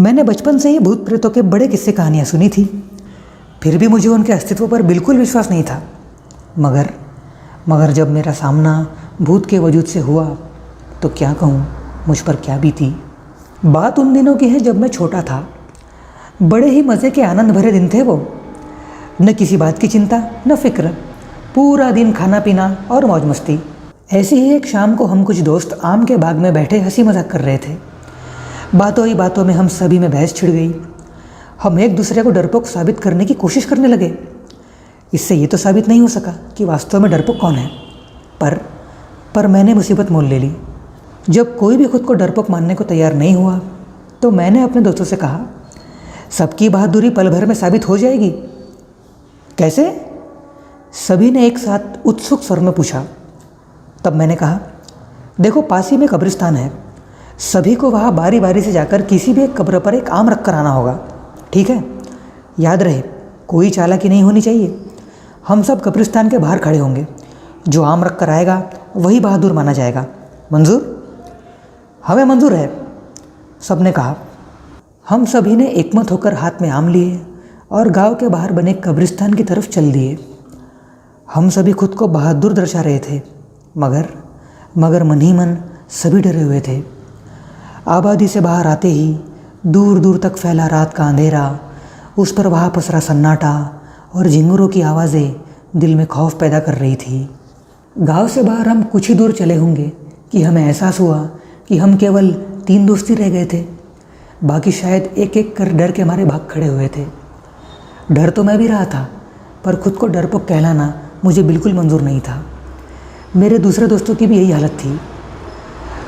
मैंने बचपन से ही भूत प्रेतों के बड़े किस्से कहानियाँ सुनी थी, फिर भी मुझे उनके अस्तित्व पर बिल्कुल विश्वास नहीं था। मगर जब मेरा सामना भूत के वजूद से हुआ तो क्या कहूँ, मुझ पर क्या बीती। बात उन दिनों की है जब मैं छोटा था। बड़े ही मज़े के आनंद भरे दिन थे वो। न किसी बात की चिंता न फिक्र, पूरा दिन खाना पीना और मौज मस्ती। ऐसी ही एक शाम को हम कुछ दोस्त आम के बाग में बैठे हंसी मजाक कर रहे थे। बातों ही बातों में हम सभी में बहस छिड़ गई। हम एक दूसरे को डरपोक साबित करने की कोशिश करने लगे। इससे ये तो साबित नहीं हो सका कि वास्तव में डरपोक कौन है, पर मैंने मुसीबत मोल ले ली। जब कोई भी खुद को डरपोक मानने को तैयार नहीं हुआ तो मैंने अपने दोस्तों से कहा, सबकी बहादुरी पल भर में साबित हो जाएगी। कैसे? सभी ने एक साथ उत्सुक स्वर में पूछा। तब मैंने कहा, देखो, पास ही में कब्रिस्तान है। सभी को वहाँ बारी बारी से जाकर किसी भी एक कब्र पर एक आम रख कर आना होगा, ठीक है? याद रहे, कोई चालाकी नहीं होनी चाहिए। हम सब कब्रिस्तान के बाहर खड़े होंगे। जो आम रख कर आएगा वही बहादुर माना जाएगा। मंजूर? हमें मंजूर है, सब ने कहा। हम सभी ने एकमत होकर हाथ में आम लिए और गांव के बाहर बने कब्रिस्तान की तरफ चल दिए। हम सभी खुद को बहादुर दर्शा रहे थे, मगर मन ही मन सभी डरे हुए थे। आबादी से बाहर आते ही दूर दूर तक फैला रात का अंधेरा, उस पर वहाँ पसरा सन्नाटा और झिंगुरों की आवाज़ें दिल में खौफ पैदा कर रही थी। गांव से बाहर हम कुछ ही दूर चले होंगे कि हमें एहसास हुआ कि हम केवल 3 दोस्त ही रह गए थे। बाकी शायद एक एक कर डर के मारे भाग खड़े हुए थे। डर तो मैं भी रहा था, पर खुद को डरपोक कहलाना मुझे बिल्कुल मंजूर नहीं था। मेरे दूसरे दोस्तों की भी यही हालत थी।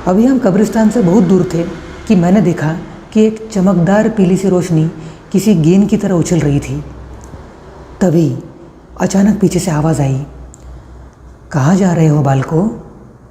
अभी हम कब्रिस्तान से बहुत दूर थे कि मैंने देखा कि एक चमकदार पीली सी रोशनी किसी गेंद की तरह उछल रही थी। तभी अचानक पीछे से आवाज़ आई, कहाँ जा रहे हो बालको?